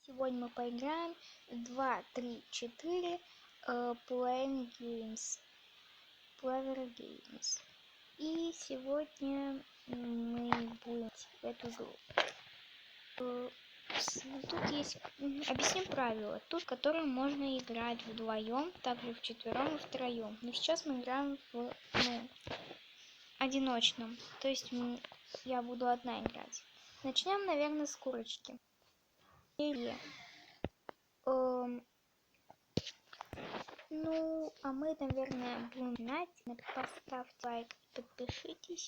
Сегодня мы поиграем в 2, 3, 4 Playing Games. Player Games. И сегодня мы будем в эту игру. Тут есть... Объясню правила. Тут, в котором можно играть вдвоем, также вчетвером и втроем. Но сейчас мы играем в одиночном. То есть я буду одна играть. Начнем, наверное, с курочки. Ну, а мы, наверное, будем знать. Поставьте лайк, подпишитесь.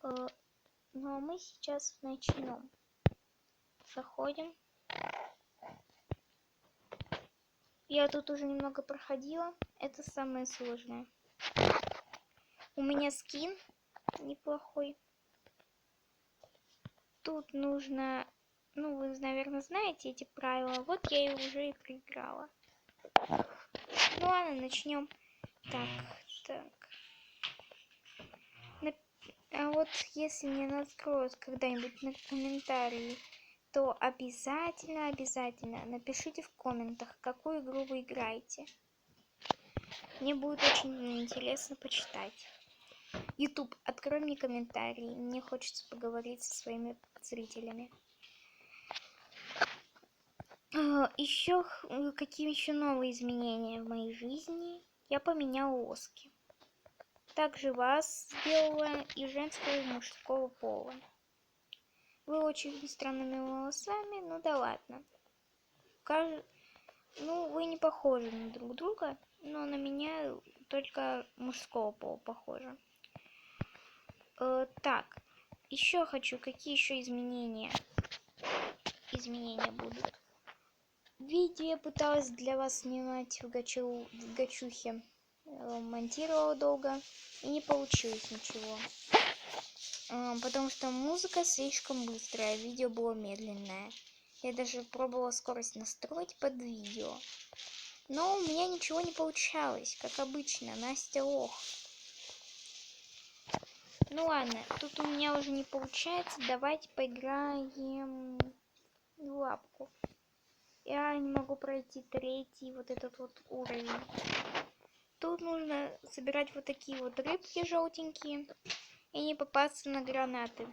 Ну, а мы сейчас начнем. Заходим. Я тут уже немного проходила. Это самое сложное. У меня скин неплохой. Тут нужно... Ну, вы, наверное, знаете эти правила. Вот я их уже и проиграла. Ну ладно, начнем. Так. А вот если мне наскроют когда-нибудь на комментарии, то обязательно напишите в комментах, какую игру вы играете. Мне будет очень интересно почитать. YouTube, открой мне комментарии. Мне хочется поговорить со своими зрителями. Какие еще новые изменения в моей жизни? Я поменяла лоски. Также вас сделала и женского, и мужского пола. Вы очень странными волосами, ну да ладно. Ну, вы не похожи на друг друга, но на меня только мужского пола похоже. Так, еще хочу, какие еще изменения? Изменения будут. Видео я пыталась для вас снимать в гачухе. Монтировала долго и не получилось ничего. Потому что музыка слишком быстрая, видео было медленное. Я даже пробовала скорость настроить под видео. Но у меня ничего не получалось, как обычно, Настя лох. Ну ладно, тут у меня уже не получается, давайте поиграем в лапку. Я не могу пройти третий вот этот вот уровень. Тут нужно собирать вот такие вот рыбки желтенькие и не попасться на гранаты.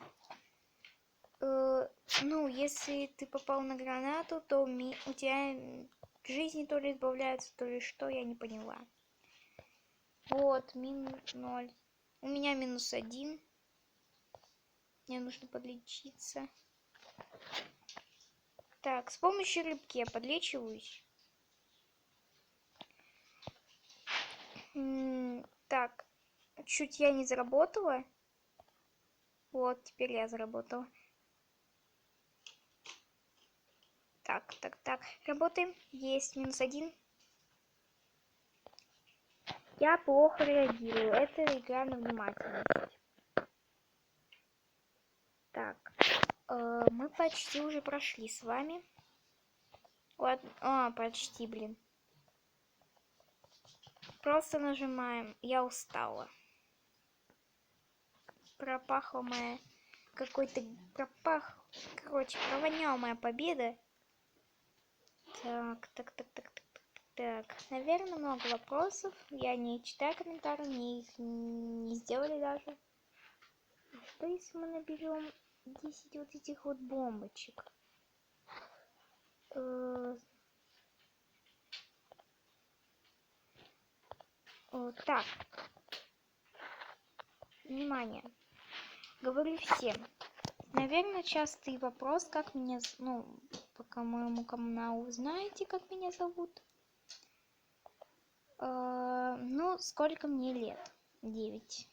Ну, если ты попал на гранату, то у тебя жизни то ли избавляются, то ли что, я не поняла. Вот, минус 0. У меня минус 1. Мне нужно подлечиться. Так, с помощью рыбки я подлечиваюсь. Так, чуть я не заработала. Вот, теперь я заработала. Так. Работаем. Есть, минус 1. Я плохо реагирую. Это игра на внимательность. Так. Мы почти уже прошли с вами. Ладно. Почти, блин. Просто нажимаем. Я устала. Пропахла моя... Какой-то пропах... Короче, провоняла моя победа. Так. Наверное, много вопросов. Я не читаю комментарии, мне их не сделали даже. Что если мы наберем 10 вот этих вот бомбочек? Так. Внимание. Говорю всем. Наверное, частый вопрос, как меня... Ну, по моему каналу знаете, как меня зовут? Ну, сколько мне лет? 9.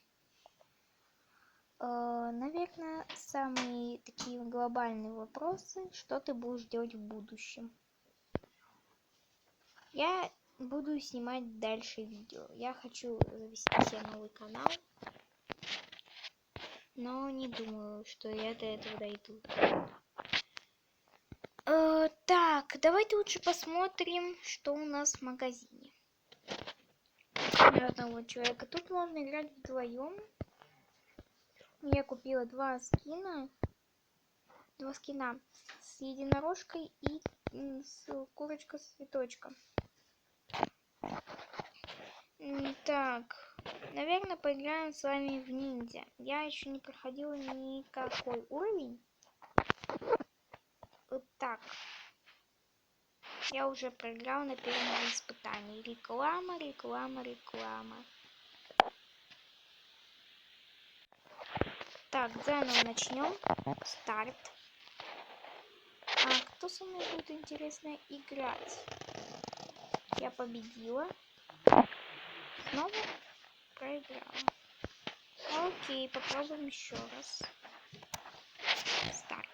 Наверное, самые такие глобальные вопросы, что ты будешь делать в будущем. Я буду снимать дальше видео. Я хочу завести себе новый канал, но не думаю, что я до этого дойду. Так, давайте лучше посмотрим, что у нас в магазине. Ни одного человека. Тут можно играть вдвоем. Я купила 2 скина. два скина. С единорожкой и с курочкой с цветочком. Так, наверное, поиграем с вами в ниндзя. Я еще не проходила никакой уровень. Вот так. Я уже проиграл на первом испытании. Реклама, реклама, реклама. Так, заново начнем. Старт. А кто со мной будет, интересно, играть? Я победила. Снова проиграла. Окей, попробуем еще раз. Старт.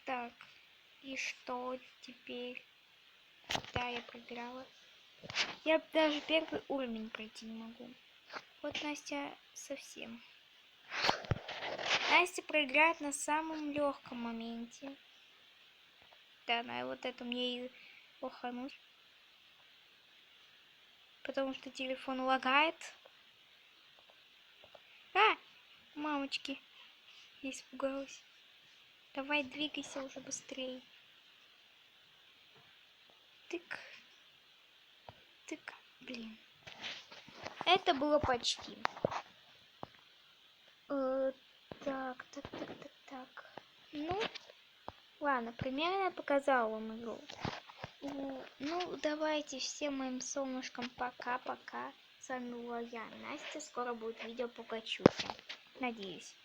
Так, и что теперь? Да, я проиграла. Я даже первый уровень пройти не могу. Вот Настя совсем. Настя проиграет на самом легком моменте. Да, на вот это мне и лохануть. Потому что телефон лагает. А! Мамочки. Я испугалась. Давай, двигайся уже быстрее. Тык. Тык. Блин. Это было почти. Так. Ну, ладно, примерно я показала вам игру. Ну, давайте всем моим солнышкам пока-пока. С вами была я, Настя. Скоро будет видео по Гачухе. Надеюсь.